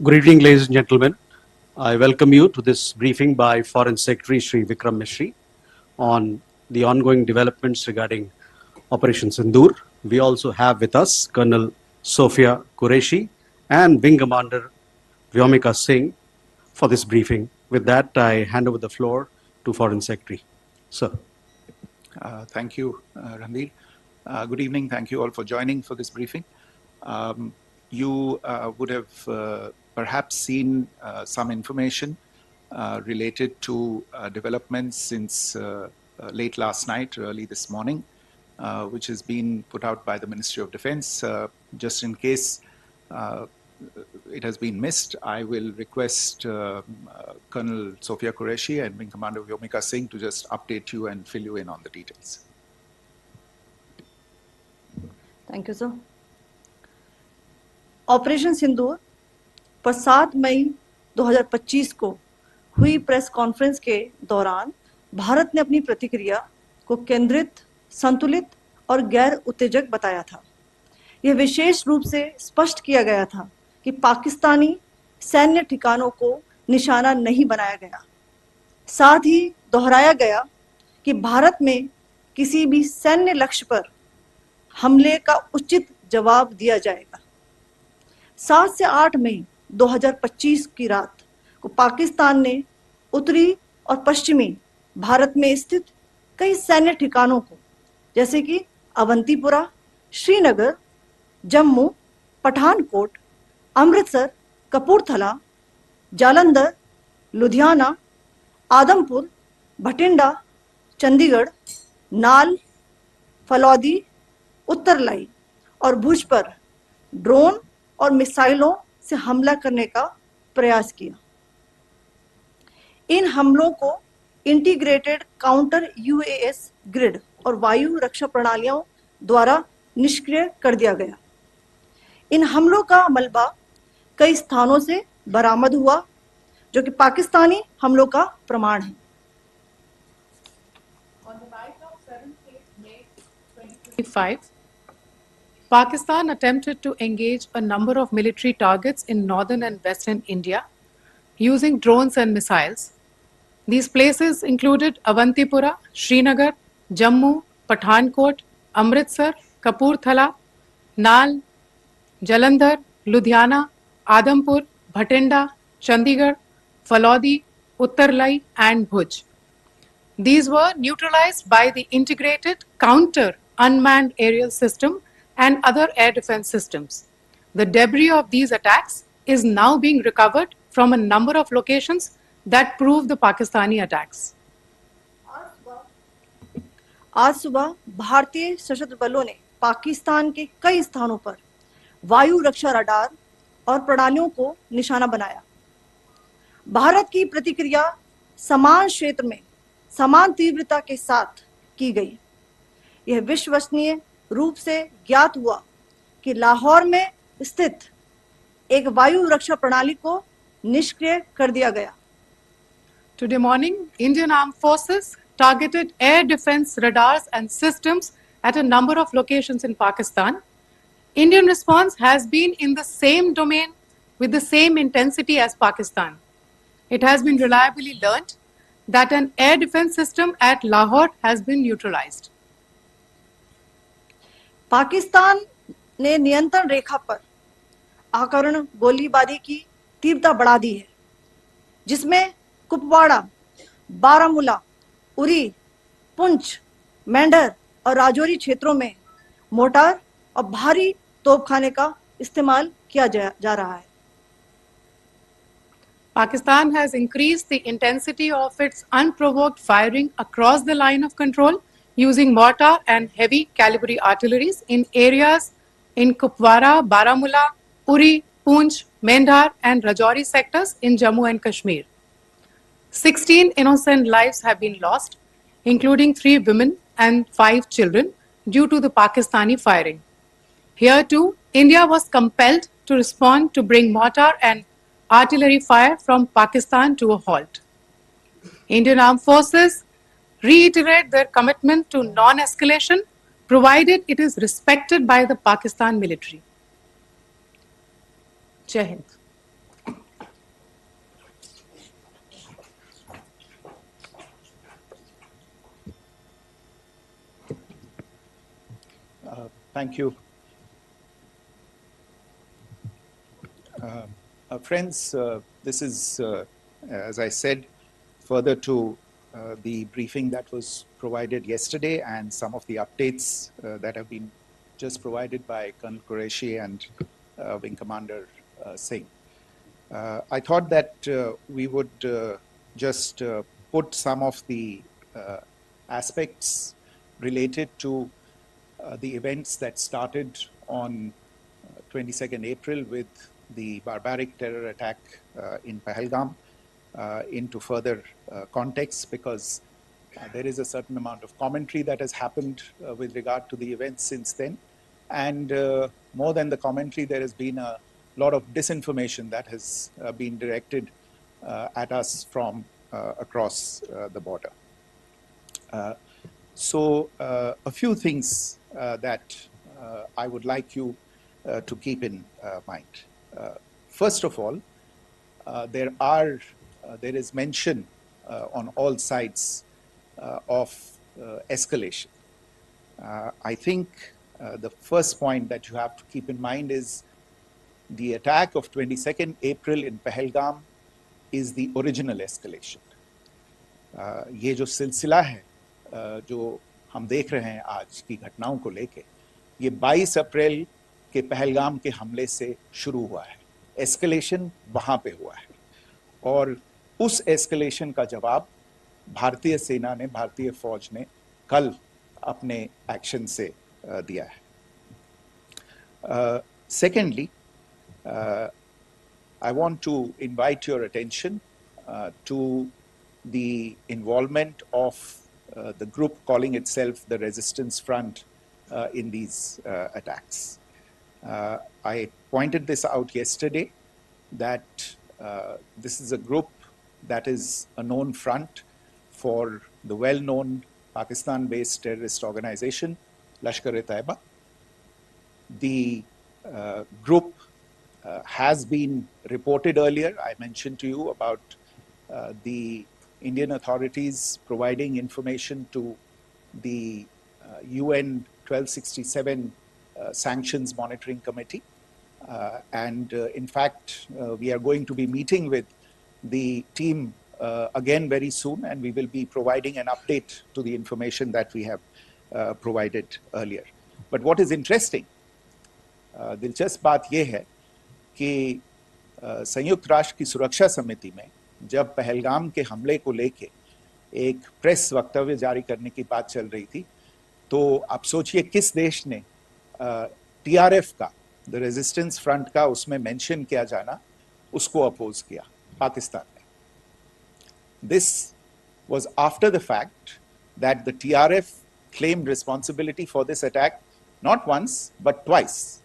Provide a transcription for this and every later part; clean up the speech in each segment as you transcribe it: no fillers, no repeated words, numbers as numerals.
Good evening, ladies and gentlemen. I welcome you to this briefing by Foreign Secretary Sri Vikram Misri on the ongoing developments regarding Operation Sindoor. We also have with us Colonel Sophia Qureshi and Wing Commander Vyomika Singh for this briefing. With that, I hand over the floor to Foreign Secretary. Sir. Thank you, Ranveer. Good evening. Thank you all for joining for this briefing. You would have perhaps seen some information related to developments since late last night, early this morning, which has been put out by the Ministry of Defense. Just in case it has been missed, I will request Colonel Sophia Qureshi and Wing Commander Vyomika Singh to just update you and fill you in on the details. Thank you, sir. Operation Sindoor पर 7 मई 2025 को हुई press conference के दौरान भारत ने अपनी प्रतिक्रिया को केंद्रित, संतुलित और गैर उत्तेजक बताया था। यह विशेष रूप से स्पष्ट किया गया था कि पाकिस्तानी सैन्य ठिकानों को निशाना नहीं बनाया गया। साथ ही दोहराया गया कि भारत में किसी भी सैन्य लक्ष्य पर हमले का उचित जवाब दिया जाएगा। 7 से 8 मई 2025 की रात को पाकिस्तान ने उत्तरी और पश्चिमी भारत में स्थित कई सैन्य ठिकानों को, जैसे कि अवंतीपुरा, श्रीनगर, जम्मू, पठानकोट, अमृतसर, कपूरथला, जालंधर, लुधियाना, आदमपुर, भटिंडा, चंडीगढ़, नाल, फलौदी, उत्तरलाई और भुज पर ड्रोन और मिसाइलों से हमला करने का प्रयास किया। इन हमलों को इंटीग्रेटेड काउंटर यूएस ग्रिड और वायु रक्षा प्रणालियों द्वारा निष्क्रिय कर दिया गया। इन हमलों का मलबा कई स्थानों से बरामद हुआ, जो कि पाकिस्तानी हमलों का प्रमाण है। On the night of 7th May 2025, Pakistan attempted to engage a number of military targets in northern and western India using drones and missiles. These places included Avantipura, Srinagar, Jammu, Pathankot, Amritsar, Kapurthala, Nal, Jalandhar, Ludhiana, Adampur, Bhatinda, Chandigarh, Falodi, Uttarlai, and Bhuj. These were neutralized by the integrated counter unmanned aerial system and other air defense systems. The debris of these attacks is now being recovered from a number of locations that prove the Pakistani attacks. आज सुबह भारतीय सशस्त्र बलों ने पाकिस्तान के कई स्थानों पर वायु रक्षा रडार और प्रणालियों को निशाना बनाया। भारत की प्रतिक्रिया समान क्षेत्र में समान तीव्रता के साथ की गई। यह विश्वसनीय रूप से ज्ञात हुआ कि लाहौर में स्थित एक वायु रक्षा प्रणाली को निष्क्रिय कर दिया गया। Today morning, Indian Armed Forces targeted air defense radars and systems at a number of locations in Pakistan. Indian response has been in the same domain with the same intensity as Pakistan. It has been reliably learnt that an air defense system at Lahore has been neutralized. Pakistan ने नियंत्रण रेखा पर आकरण गोलीबारी की तीव्रता बढ़ा दी है, जिसमें कुपवाड़ा, बारामूला, उरी, पुंछ, मेंढर और राजौरी क्षेत्रों में मोर्टार और भारी तोपखाने का इस्तेमाल किया जा रहा है। Pakistan has increased the intensity of its unprovoked firing across the line of control using mortar and heavy calibre artilleries in areas in Kupwara, Baramulla, Uri, Poonch, Mendhar and Rajouri sectors in Jammu and Kashmir. 16 innocent lives have been lost, including 3 women and 5 children, due to the Pakistani firing. Here too, India was compelled to respond to bring mortar and artillery fire from Pakistan to a halt. Indian Armed Forces reiterate their commitment to non-escalation, provided it is respected by the Pakistan military. Jai Hind. Thank you. Friends, this is, as I said, further to the briefing that was provided yesterday and some of the updates that have been just provided by Colonel Qureshi and Wing Commander Singh. I thought that we would just put some of the aspects related to the events that started on 22nd April with the barbaric terror attack in Pahalgam into further context, because there is a certain amount of commentary that has happened with regard to the events since then. And more than the commentary, there has been a lot of disinformation that has been directed at us from across the border. So a few things that I would like you to keep in mind. First of all, there is mention on all sides of escalation. I think the first point that you have to keep in mind is the attack of 22nd April in Pahalgam is the original escalation. ये जो सिलसिला है जो हम देख रहे हैं आज की घटनाओं को लेके, ये 22 अप्रैल के पहलगाम के हमले से शुरू हुआ है. एस्केलेशन वहां पे हुआ है और उस एस्केलेशन का जवाब भारतीय सेना ने, भारतीय फौज ने कल अपने एक्शन से दिया है. Secondly, I want to invite your attention to the involvement of the group calling itself the Resistance Front in these attacks. I pointed this out yesterday that this is a group that is a known front for the well-known Pakistan-based terrorist organization, Lashkar-e-Taiba. The group has been reported earlier. I mentioned to you about the Indian authorities providing information to the UN 1267 Sanctions Monitoring Committee. And in fact, we are going to be meeting with the team again very soon, and we will be providing an update to the information that we have provided earlier. But what is interesting, दिलचस्प बात यह है कि संयुक्त राष्ट्र की सुरक्षा समिति में जब पहलगाम के हमले को लेके एक प्रेस वक्तव्य जारी करने की बात चल रही थी, तो आप सोचिए किस देश ने टीआरएफ का, द रेजिस्टेंस फ्रंट का उसमें मेंशन किया जाना, उसको अपोज किया, पाकिस्तान ने. This was after the fact that the TRF claimed responsibility for this attack not once but twice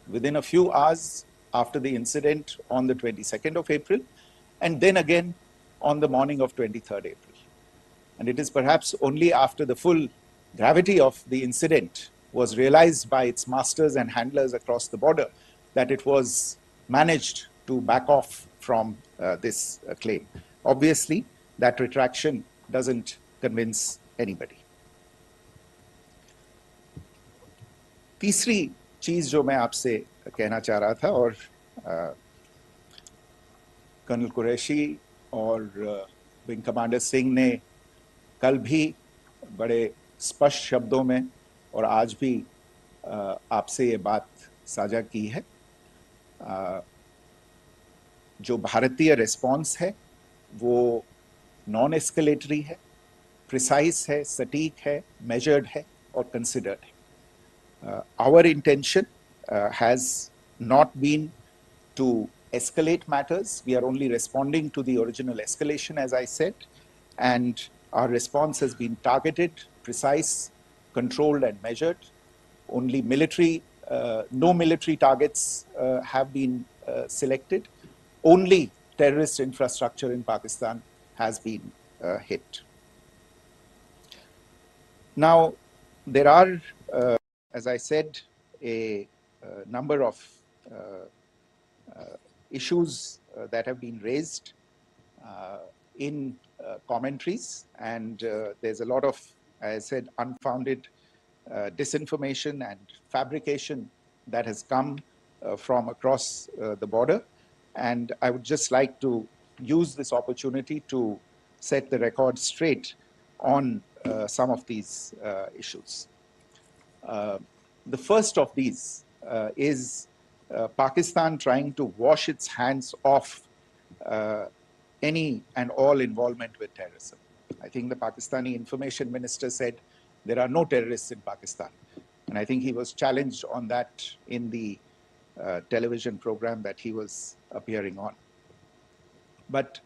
within a few hours after the incident on the 22nd of April, and then again on the morning of 23rd April. And it is perhaps only after the full gravity of the incident was realized by its masters and handlers across the border that it was managed to back off from this claim. Obviously, that retraction doesn't convince anybody. तीसरी चीज जो मैं आपसे कहना चाह रहा था, और कर्नल कुरैशी और विंग कमांडर सिंह ने कल भी बड़े स्पष्ट शब्दों में और आज भी आपसे ये बात साझा की है. जो भारतीय रिस्पॉन्स है वो नॉन एस्केलेटरी है, प्रिसाइज है, सटीक है, मेजर्ड है और कंसिडर्ड है. Our intention has not been to escalate matters. We are only responding to the original escalation, as I said, and our response has been targeted, precise, controlled and measured. Only no military targets have been selected. Only terrorist infrastructure in Pakistan has been hit. Now, there are, as I said, a number of issues that have been raised in commentaries, and there's a lot of, as I said, unfounded disinformation and fabrication that has come from across the border. And I would just like to use this opportunity to set the record straight on some of these issues. The first of these is Pakistan trying to wash its hands off any and all involvement with terrorism. I think the Pakistani information minister said there are no terrorists in Pakistan. And I think he was challenged on that in the television program that he was appearing on. But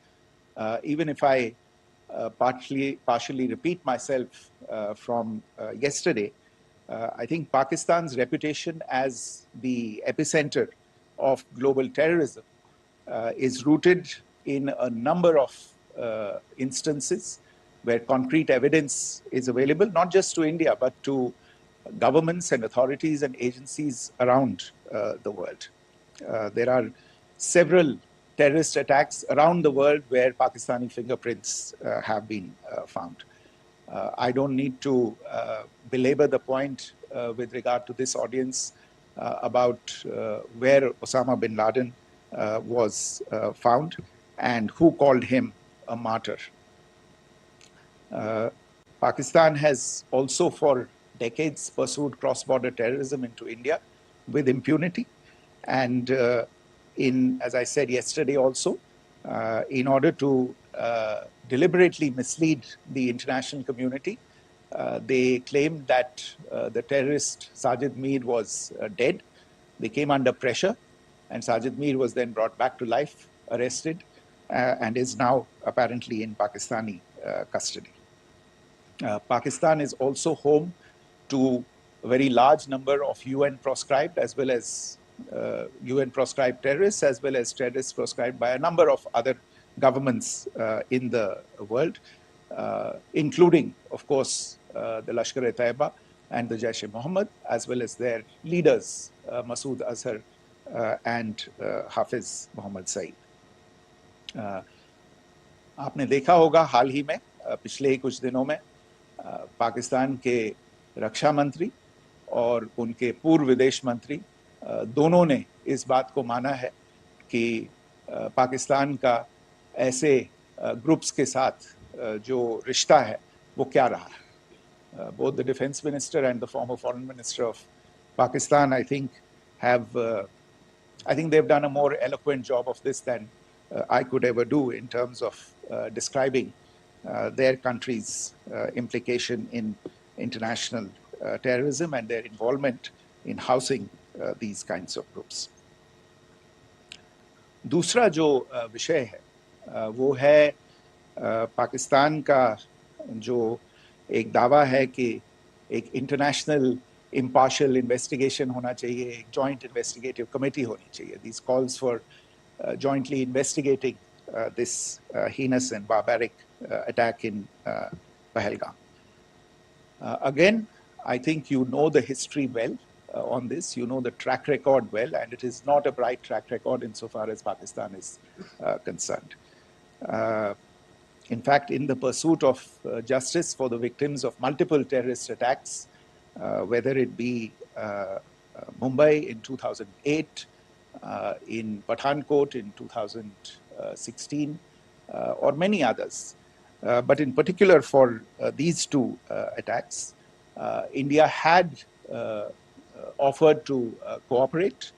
even if I partially repeat myself from yesterday, I think Pakistan's reputation as the epicenter of global terrorism is rooted in a number of instances where concrete evidence is available, not just to India, but to governments and authorities and agencies around the world. There are several terrorist attacks around the world where Pakistani fingerprints have been found. I don't need to belabor the point with regard to this audience about where Osama bin Laden was found and who called him a martyr. Pakistan has also for decades pursued cross-border terrorism into India with impunity. And as I said yesterday also, in order to deliberately mislead the international community, they claimed that the terrorist Sajid Mir was dead. They came under pressure, and Sajid Mir was then brought back to life, arrested, and is now apparently in Pakistani custody. Pakistan is also home to a very large number of UN proscribed as well as UN proscribed terrorists, as well as terrorists proscribed by a number of other governments in the world, including, of course, the Lashkar-e-Taiba and the Jaish-e-Mohammed, as well as their leaders, Masood Azhar and Hafiz Mohammed Saeed. आपने देखा होगा हाल ही में पिछले कुछ दिनों में पाकिस्तान के रक्षा मंत्री और उनके पूर्व विदेश मंत्री दोनों ने इस बात को माना है कि पाकिस्तान का ऐसे ग्रुप्स के साथ जो रिश्ता है वो क्या रहा है. Both the defense minister and the former foreign minister of Pakistan, I think they've done a more eloquent job of this than I could ever do in terms of describing their country's implication in international terrorism and their involvement in housing these kinds of groups. दूसरा जो विषय है वो है पाकिस्तान का जो एक दावा है कि एक इंटरनेशनल impartial investigation होना चाहिए, एक joint investigative committee होनी चाहिए. These calls for jointly investigating this heinous and barbaric attack in Pahalgam. Again, I think you know the history well on this. You know the track record well, and it is not a bright track record insofar as Pakistan is concerned. In fact, in the pursuit of justice for the victims of multiple terrorist attacks, whether it be Mumbai in 2008, in Pathankot in 2016, or many others. But in particular for these two attacks, India had offered to cooperate.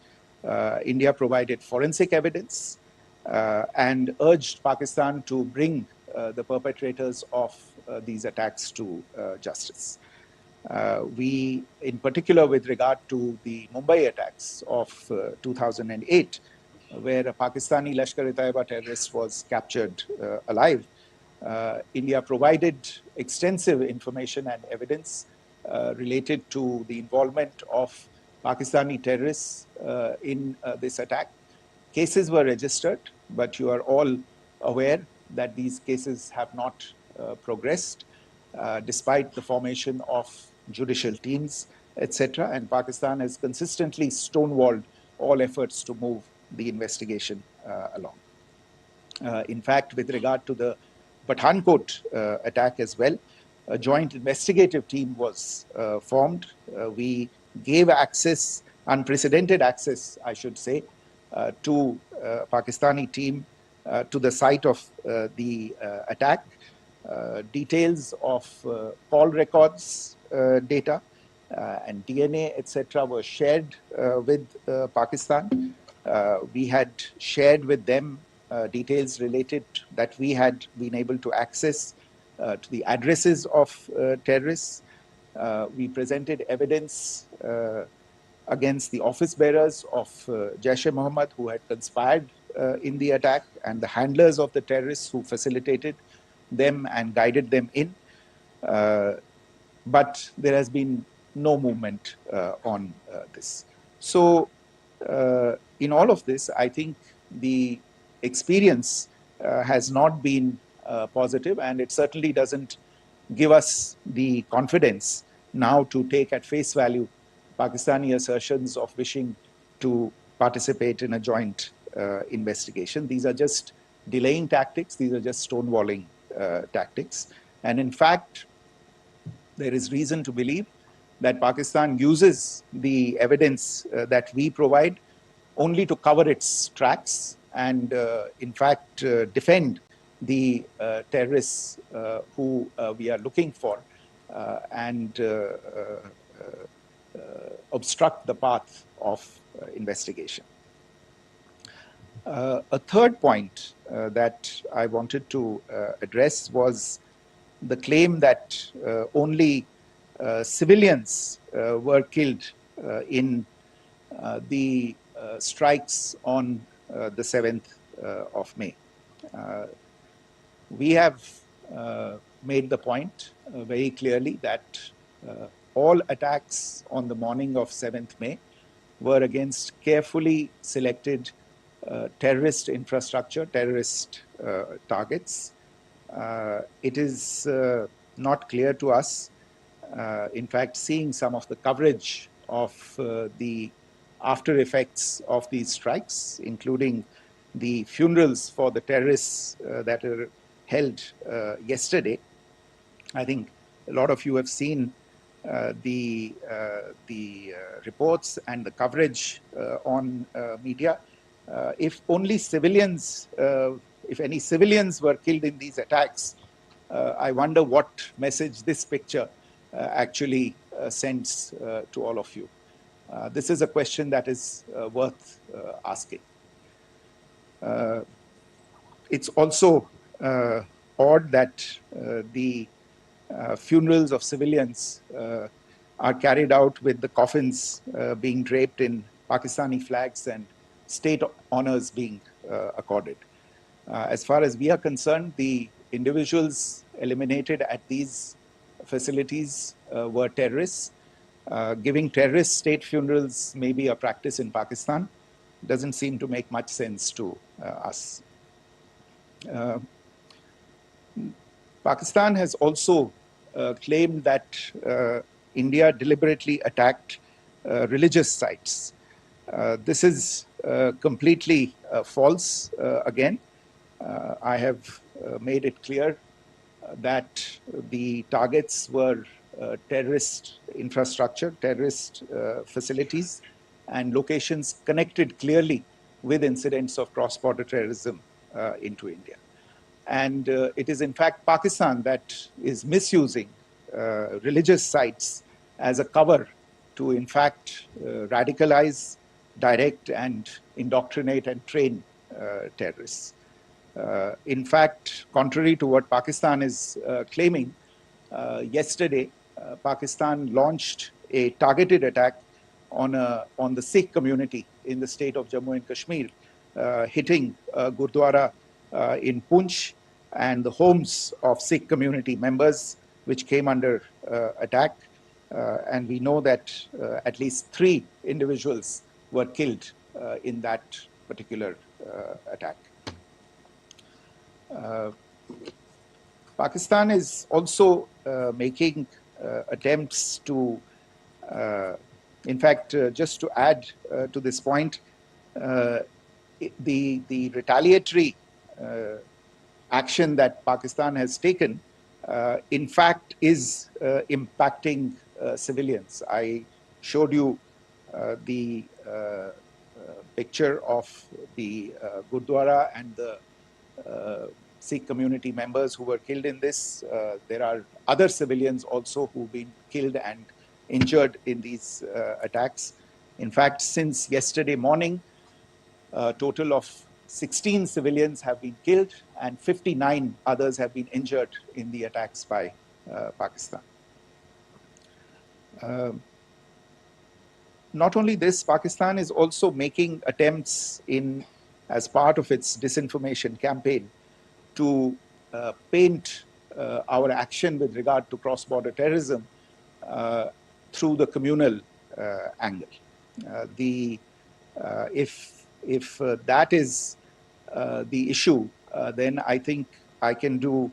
India provided forensic evidence and urged Pakistan to bring the perpetrators of these attacks to justice. We, in particular with regard to the Mumbai attacks of 2008, where a Pakistani Lashkar-e-Taiba terrorist was captured alive, India provided extensive information and evidence related to the involvement of Pakistani terrorists in this attack. Cases were registered, but you are all aware that these cases have not progressed, despite the formation of judicial teams, etc. And Pakistan has consistently stonewalled all efforts to move the investigation along. In fact, with regard to the Pathankot attack as well, a joint investigative team was formed. We gave access, unprecedented access, I should say, to Pakistani team to the site of the attack. Details of call records data and DNA, etc., were shared with Pakistan. We had shared with them details related that we had been able to access to the addresses of terrorists. We presented evidence against the office bearers of Jaish-e-Mohammed who had conspired in the attack, and the handlers of the terrorists who facilitated them and guided them in. But there has been no movement on this. So in all of this, I think the experience has not been positive, and it certainly doesn't give us the confidence now to take at face value Pakistani assertions of wishing to participate in a joint investigation. These are just delaying tactics. These are just stonewalling tactics. And in fact, there is reason to believe that Pakistan uses the evidence that we provide only to cover its tracks and, in fact, defend the terrorists who we are looking for and obstruct the path of investigation. A third point that I wanted to address was the claim that only civilians were killed in the strikes on the 7th of May. We have made the point very clearly that all attacks on the morning of 7th May were against carefully selected terrorist infrastructure, terrorist targets. It is not clear to us, in fact, seeing some of the coverage of the after effects of these strikes, including the funerals for the terrorists that are held yesterday. I think a lot of you have seen the reports and the coverage on media. If only civilians, if any civilians were killed in these attacks, I wonder what message this picture actually sends to all of you. This is a question that is worth asking. It's also odd that the funerals of civilians are carried out with the coffins being draped in Pakistani flags and state honors being accorded. As far as we are concerned, the individuals eliminated at these facilities were terrorists. Giving terrorist state funerals may be a practice in Pakistan. Doesn't seem to make much sense to us. Pakistan has also claimed that India deliberately attacked religious sites. This is completely false again. I have made it clear that the targets were terrorist infrastructure, terrorist facilities, and locations connected clearly with incidents of cross-border terrorism into India. And it is in fact Pakistan that is misusing religious sites as a cover to in fact radicalize, direct and indoctrinate and train terrorists. In fact, contrary to what Pakistan is claiming, yesterday Pakistan launched a targeted attack on the Sikh community in the state of Jammu and Kashmir, hitting Gurdwara in Poonch and the homes of Sikh community members, which came under attack. And we know that at least 3 individuals were killed in that particular attack. Pakistan is also making attempts to, in fact, just to add to this point, the retaliatory action that Pakistan has taken in fact is impacting civilians. I showed you the picture of the Gurdwara and the Sikh community members who were killed in this. There are other civilians also who've been killed and injured in these attacks. In fact, since yesterday morning, a total of 16 civilians have been killed and 59 others have been injured in the attacks by Pakistan. Not only this, Pakistan is also making attempts as part of its disinformation campaign to paint our action with regard to cross-border terrorism through the communal angle. If that is the issue, then I think I can do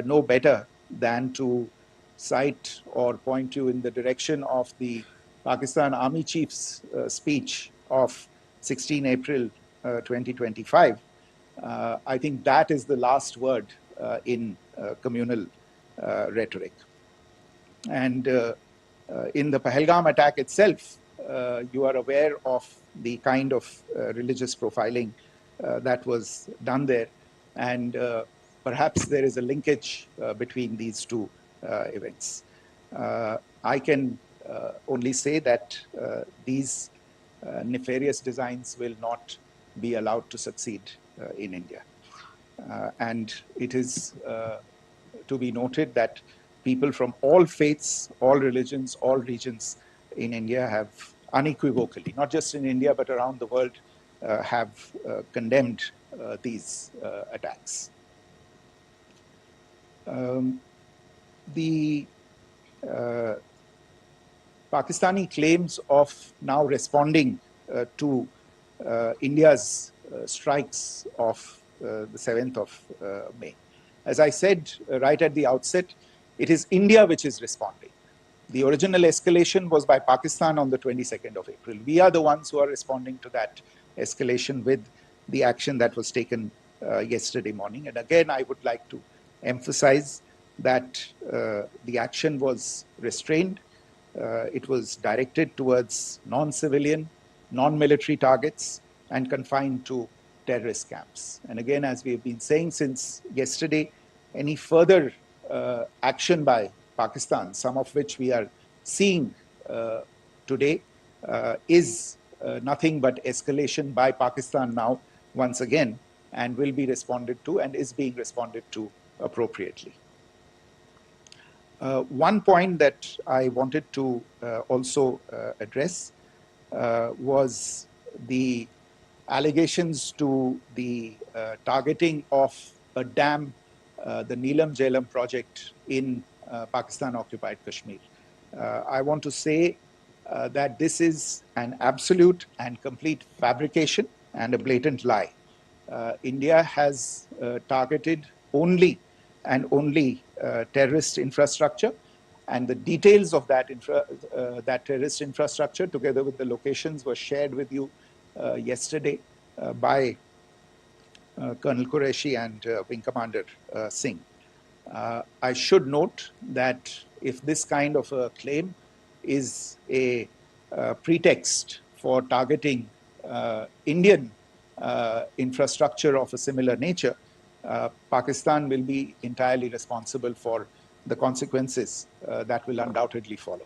no better than to cite or point you in the direction of the Pakistan Army Chief's speech of 16 April 2025. I think that is the last word in communal rhetoric. And in the Pahalgam attack itself, you are aware of the kind of religious profiling that was done there. And perhaps there is a linkage between these two events. I can only say that these nefarious designs will not be allowed to succeed in India. And it is to be noted that people from all faiths, all religions, all regions in India have unequivocally, not just in India, but around the world, have condemned these attacks. The Pakistani claims of now responding to India's strikes of the 7th of May. As I said right at the outset, it is India which is responding. The original escalation was by Pakistan on the 22nd of April. We are the ones who are responding to that escalation with the action that was taken yesterday morning. And again, I would like to emphasize that the action was restrained. It was directed towards non-civilian, non-military targets and confined to terrorist camps. And again, as we have been saying since yesterday, any further action by Pakistan, some of which we are seeing today, is nothing but escalation by Pakistan now, once again, and will be responded to and is being responded to appropriately. One point that I wanted to also address was the allegations to the targeting of a dam, the Neelam Jhelum project in Pakistan-occupied Kashmir. I want to say that this is an absolute and complete fabrication and a blatant lie. India has targeted only and only terrorist infrastructure, and the details of that, that terrorist infrastructure, together with the locations, were shared with you yesterday by Colonel Qureshi and Wing Commander Singh. I should note that if this kind of a claim is a pretext for targeting Indian infrastructure of a similar nature, Pakistan will be entirely responsible for the consequences that will undoubtedly follow.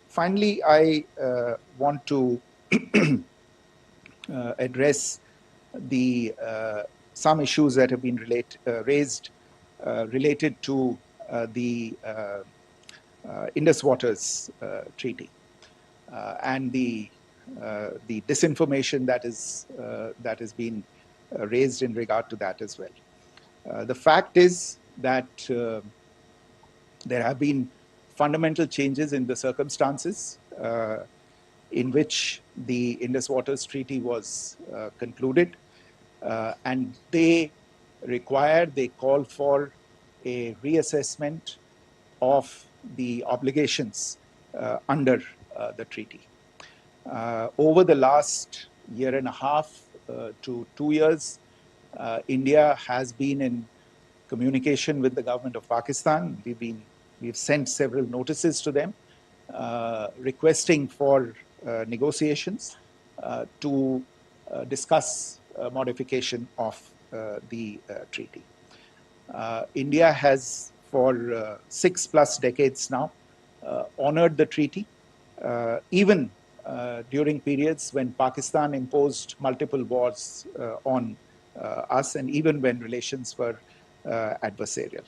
Finally, I want to address the some issues that have been raised related to the Indus Waters Treaty and the disinformation that has been raised in regard to that as well. The fact is that there have been fundamental changes in the circumstances in which the Indus Waters Treaty was concluded, and they call for a reassessment of the obligations under the treaty. Over the last year and a half to 2 years, India has been in communication with the government of Pakistan. We've sent several notices to them requesting for negotiations to discuss modification of the treaty. India has for 6+ decades now honored the treaty, even during periods when Pakistan imposed multiple wars on us, and even when relations were adversarial.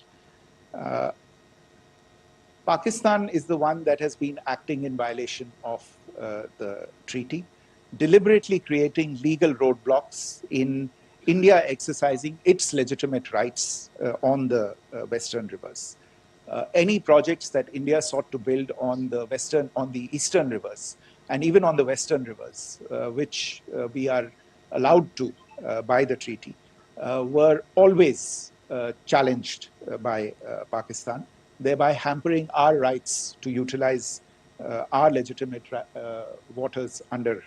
Pakistan is the one that has been acting in violation of the treaty, deliberately creating legal roadblocks in India exercising its legitimate rights on the Western rivers. Any projects that India sought to build on the Eastern rivers, and even on the Western rivers, which we are allowed to by the treaty, were always challenged by Pakistan, thereby hampering our rights to utilize our legitimate waters under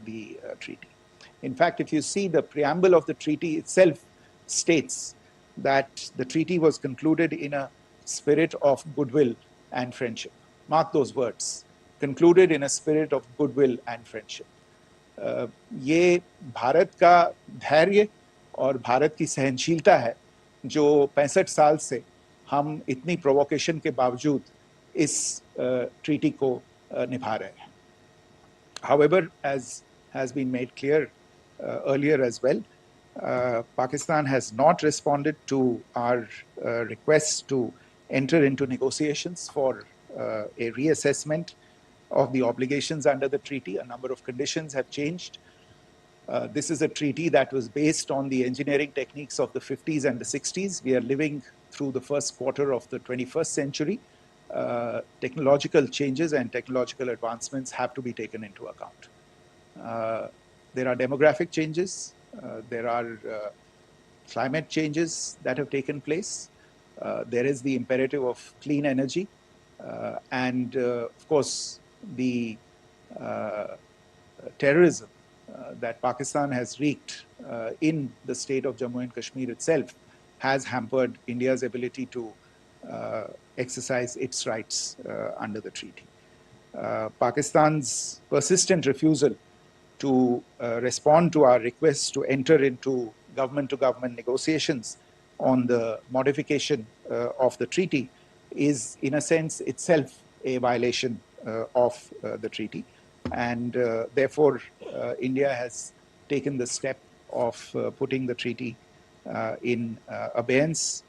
the treaty. In fact, if you see the preamble of the treaty itself states that the treaty was concluded in a spirit of goodwill and friendship. Mark those words, concluded in a spirit of goodwill and friendship. ये भारत का धैर्य और भारत की सहनशीलता है जो 65 साल से हम इतनी प्रोवोकेशन के बावजूद इस ट्रीटी को निभा रहे हैं. However, as has been made clear earlier as well, Pakistan has not responded to our requests to enter into negotiations for a reassessment of the obligations under the treaty. A number of conditions have changed. This is a treaty that was based on the engineering techniques of the 50s and the 60s. We are living through the first quarter of the 21st century. Technological changes and technological advancements have to be taken into account. There are demographic changes. There are climate changes that have taken place. There is the imperative of clean energy. And of course, the terrorism that Pakistan has wreaked in the state of Jammu and Kashmir itself has hampered India's ability to exercise its rights under the treaty. Pakistan's persistent refusal to respond to our requests to enter into government-to-government negotiations on the modification of the treaty is, in a sense, itself a violation of the treaty. And therefore, India has taken the step of putting the treaty in abeyance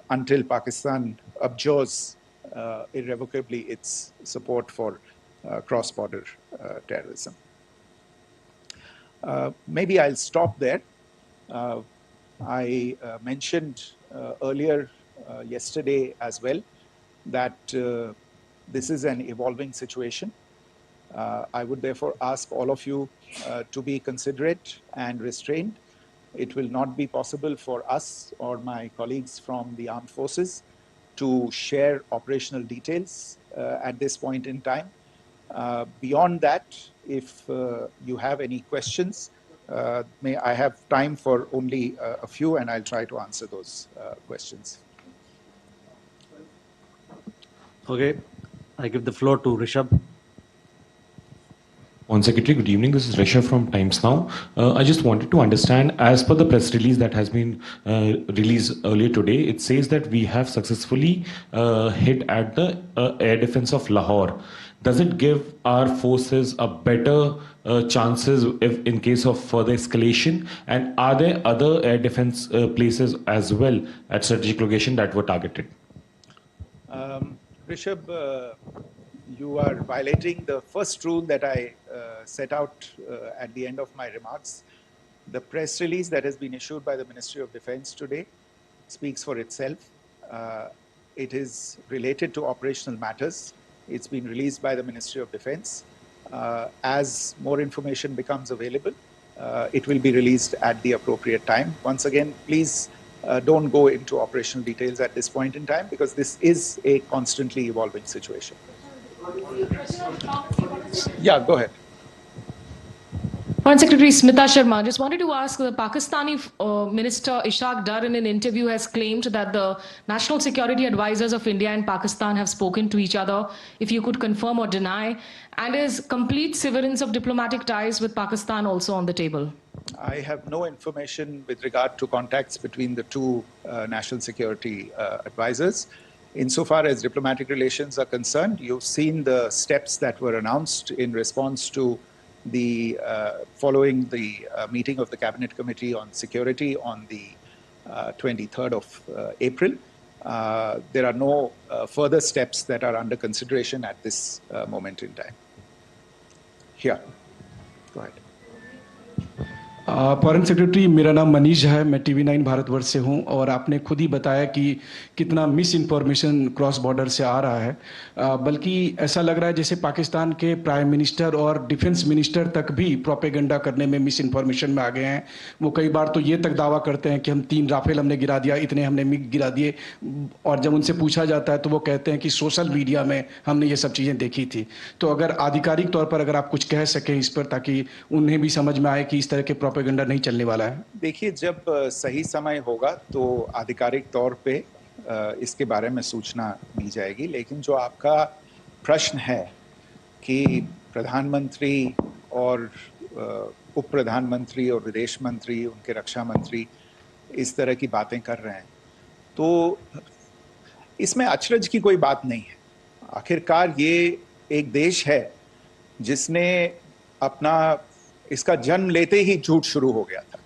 until Pakistan abjures irrevocably its support for cross-border terrorism. Maybe I'll stop there. I mentioned earlier yesterday as well that this is an evolving situation. I would therefore ask all of you to be considerate and restrained. It will not be possible for us or my colleagues from the armed forces to share operational details at this point in time. Beyond that, if you have any questions, may I have time for only a few, and I'll try to answer those questions. Okay, I give the floor to Rishabh. On Secretary, good evening. This is Rishabh from Times Now. I just wanted to understand, as per the press release that has been released earlier today, it says that we have successfully hit at the air defense of Lahore. Does it give our forces a better chances if in case of further escalation? And are there other air defense places as well at strategic location that were targeted? Rishabh, you are violating the first rule that I set out at the end of my remarks. The press release that has been issued by the Ministry of Defense today speaks for itself. It is related to operational matters. It's been released by the Ministry of Defense. As more information becomes available, it will be released at the appropriate time. Once again, please don't go into operational details at this point in time, because this is a constantly evolving situation. Yeah, go ahead. Foreign Secretary Smita Sharma, just wanted to ask, the Pakistani Minister Ishaq Dar in an interview has claimed that the national security advisors of India and Pakistan have spoken to each other, if you could confirm or deny, and is complete severance of diplomatic ties with Pakistan also on the table? I have no information with regard to contacts between the two national security advisors. Insofar as diplomatic relations are concerned, you've seen the steps that were announced in response to the following the meeting of the Cabinet Committee on Security on the 23rd of April. There are no further steps that are under consideration at this moment in time. Here, go ahead. Foreign secretary, मेरा नाम मनीष है, मैं TV9 Bharatvarsh से हूं, और आपने खुद ही बताया कि कितना मिस इन्फॉर्मेशन क्रॉस बॉर्डर से आ रहा है, बल्कि ऐसा लग रहा है जैसे पाकिस्तान के प्राइम मिनिस्टर और डिफेंस मिनिस्टर तक भी प्रोपेगेंडा करने में मिस इन्फॉर्मेशन में आ गए हैं। वो कई बार तो ये तक दावा करते हैं कि हम 3 राफेल हमने गिरा दिया, इतने हमने मिग गिरा दिए, और जब उनसे पूछा जाता है तो वो कहते हैं कि सोशल मीडिया में हमने ये सब चीज़ें देखी थी। तो अगर आधिकारिक तौर पर अगर आप कुछ कह सकें इस पर, ताकि उन्हें भी समझ में आए कि इस तरह के प्रोपेगेंडा नहीं चलने वाला है। देखिए, जब सही समय होगा तो आधिकारिक तौर पे इसके बारे में सूचना दी जाएगी, लेकिन जो आपका प्रश्न है कि प्रधानमंत्री और उप प्रधानमंत्री और विदेश मंत्री, उनके रक्षा मंत्री इस तरह की बातें कर रहे हैं, तो इसमें अचरज की कोई बात नहीं है। आखिरकार ये एक देश है जिसने अपना इसका जन्म लेते ही झूठ शुरू हो गया था।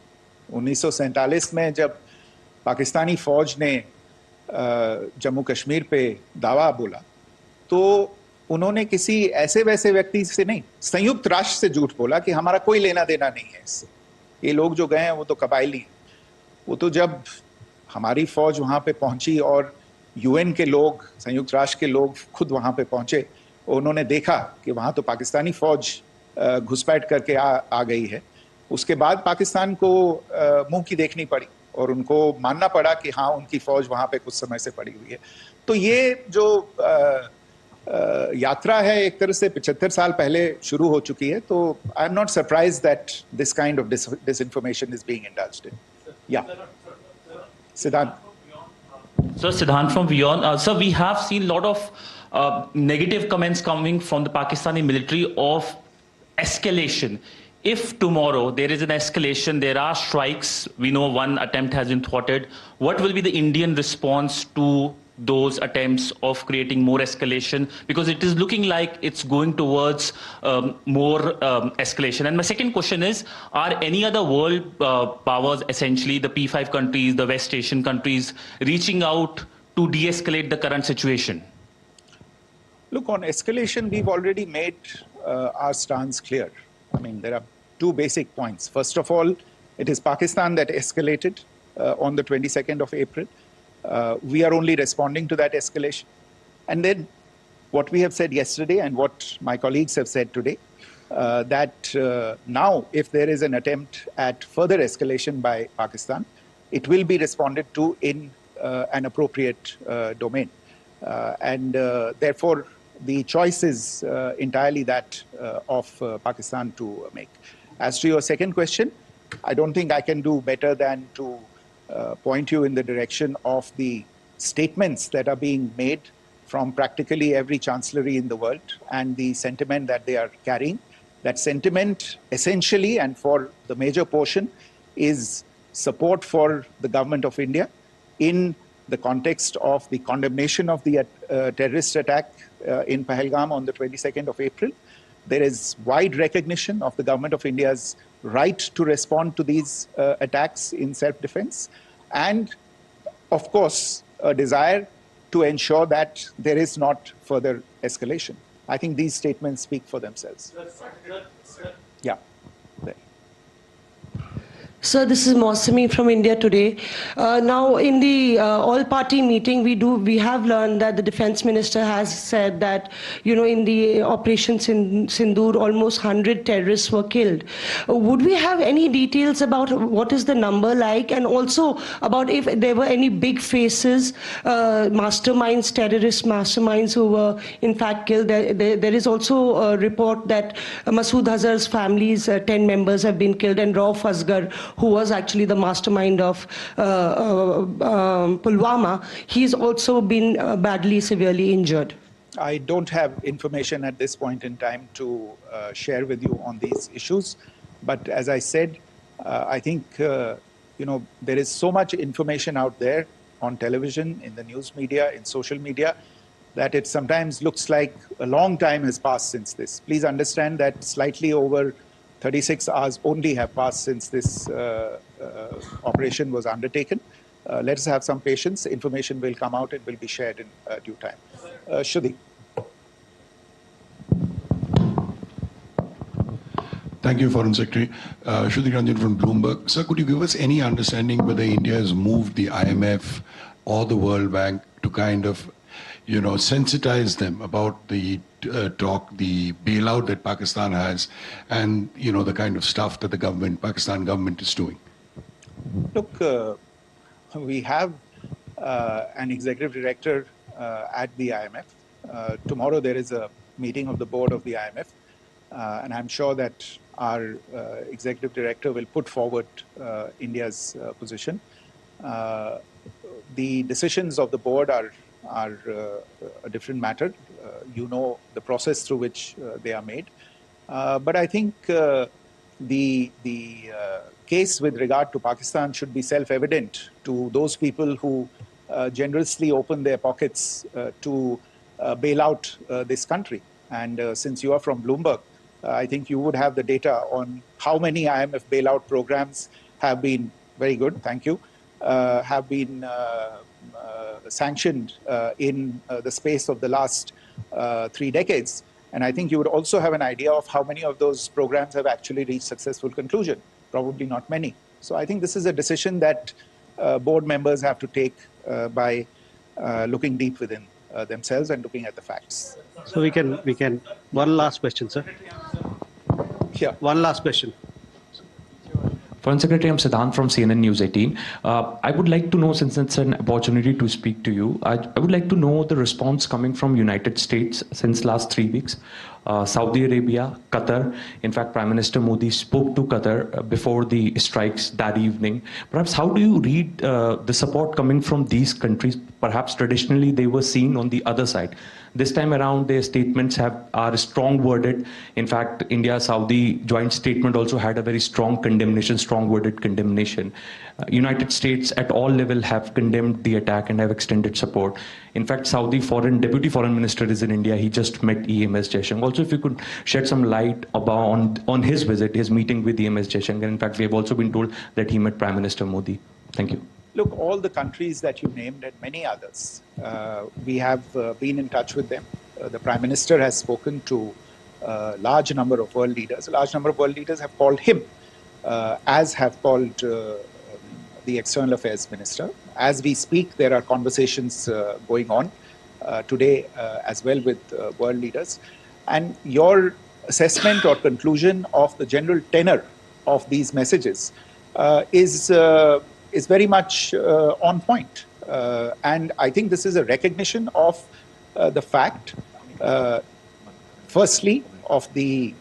1947 में जब पाकिस्तानी फौज ने जम्मू कश्मीर पे दावा बोला, तो उन्होंने किसी ऐसे वैसे व्यक्ति से नहीं, संयुक्त राष्ट्र से झूठ बोला कि हमारा कोई लेना देना नहीं है इससे, ये लोग जो गए हैं वो तो कबायली हैं। वो तो जब हमारी फौज वहाँ पे पहुंची और UN के लोग, संयुक्त राष्ट्र के लोग खुद वहाँ पे पहुंचे, उन्होंने देखा कि वहाँ तो पाकिस्तानी फौज घुसपैठ करके आ गई है, उसके बाद पाकिस्तान को मुंह की देखनी पड़ी और उनको मानना पड़ा कि हाँ, उनकी फौज वहाँ पे कुछ समय से पड़ी हुई है। तो ये जो यात्रा है एक तरह से 75 साल पहले शुरू हो चुकी है, तो I am not surprised that this kind of disinformation is being indulged in. Yeah. Siddhant. So Siddhant from Beyond. Sir, we have seen a lot of negative comments coming from the Pakistani military of escalation. If tomorrow there is an escalation, there are strikes, we know one attempt has been thwarted, what will be the Indian response to those attempts of creating more escalation? Because it is looking like it's going towards more escalation. And my second question is, are any other world powers, essentially the P5 countries, the West Asian countries, reaching out to de-escalate the current situation? Look, on escalation, we've already made our stance clear. I mean, there are 2 basic points. First of all, it is Pakistan that escalated on the 22nd of April. We are only responding to that escalation. And then what we have said yesterday and what my colleagues have said today, that now if there is an attempt at further escalation by Pakistan, it will be responded to in an appropriate domain. And therefore, the choice is entirely that of Pakistan to make. As to your second question, I don't think I can do better than to point you in the direction of the statements that are being made from practically every chancellery in the world and the sentiment that they are carrying. That sentiment essentially, and for the major portion, is support for the government of India in the context of the condemnation of the terrorist attack in Pahalgam on the 22nd of April. There is wide recognition of the government of India's right to respond to these attacks in self-defense, and of course a desire to ensure that there is not further escalation. I think these statements speak for themselves. Yeah. There. Sir, this is Mosami from India Today. Now, in the all-party meeting, we have learned that the defense minister has said that, in the operations in Sindoor, almost 100 terrorists were killed. Would we have any details about what is the number like, and also about if there were any big faces, masterminds, terrorist masterminds who were in fact killed? There is also a report that Masood Azhar's family's 10 members have been killed, and Rauf Asghar, who was actually the mastermind of Pulwama, he's also been badly, severely injured. I don't have information at this point in time to share with you on these issues. But as I said, I think, there is so much information out there on television, in the news media, in social media, that it sometimes looks like a long time has passed since this. Please understand that slightly over 36 hours only have passed since this operation was undertaken. Let us have some patience. Information will come out and will be shared in due time. Shruti. Thank you, Foreign Secretary. Shruti Ranjan from Bloomberg. Sir, could you give us any understanding whether India has moved the IMF or the World Bank to kind of, sensitize them about the the bailout that Pakistan has, and the kind of stuff that the Pakistan government is doing? Look, we have an executive director at the IMF. Tomorrow there is a meeting of the board of the IMF, and I'm sure that our executive director will put forward India's position. The decisions of the board are a different matter. You know the process through which they are made. But I think the case with regard to Pakistan should be self-evident to those people who generously open their pockets to bail out this country. And since you are from Bloomberg, I think you would have the data on how many IMF bailout programs have been, very good, thank you, have been sanctioned in the space of the last 3 decades. And I think you would also have an idea of how many of those programs have actually reached successful conclusion. Probably not many. So I think this is a decision that board members have to take by looking deep within themselves and looking at the facts. So we can, one last question, sir. Yeah. One last question. Foreign Secretary, I'm Siddhant from CNN News 18. I would like to know, since it's an opportunity to speak to you, I would like to know the response coming from United States since last 3 weeks. Saudi Arabia, Qatar. In fact, Prime Minister Modi spoke to Qatar before the strikes that evening. Perhaps how do you read the support coming from these countries? Perhaps traditionally they were seen on the other side. This time around, their statements are strong worded. In fact, India-Saudi joint statement also had a very strong condemnation, strong worded condemnation. United States at all level have condemned the attack and have extended support. In fact, Saudi Deputy Foreign Minister is in India. He just met EMS Jaishankar. Also, if you could shed some light on his visit, his meeting with EMS Jaishankar. In fact, we have also been told that he met Prime Minister Modi. Thank you. Look, all the countries that you named and many others, we have been in touch with them. The Prime Minister has spoken to a large number of world leaders. A large number of world leaders have called him, as have called the External Affairs Minister. As we speak, there are conversations going on today as well with world leaders. And your assessment or conclusion of the general tenor of these messages is very much on point. And I think this is a recognition of the fact, firstly, of the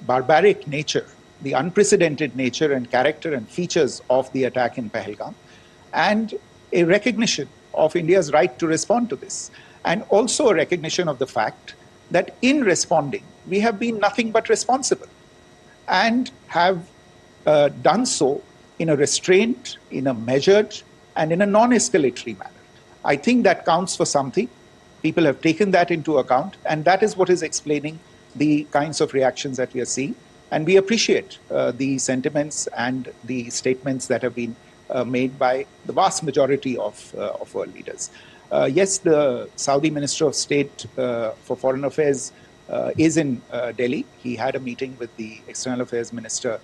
barbaric nature, the unprecedented nature and character and features of the attack in Pahalgam, and a recognition of India's right to respond to this. And also a recognition of the fact that in responding, we have been nothing but responsible and have done so in a restrained, in a measured, and in a non-escalatory manner. I think that counts for something. People have taken that into account, and that is what is explaining the kinds of reactions that we are seeing. And we appreciate the sentiments and the statements that have been made by the vast majority of world leaders. Yes, the Saudi Minister of State for Foreign Affairs is in Delhi. He had a meeting with the External Affairs Minister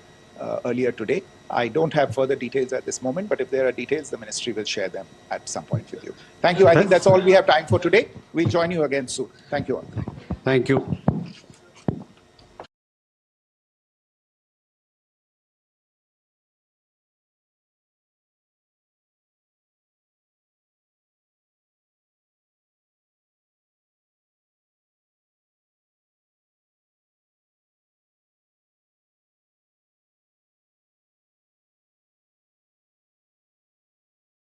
earlier today. I don't have further details at this moment, but if there are details, the ministry will share them at some point with you. Thank you. I think that's all we have time for today. We'll join you again soon. Thank you all. Thank you.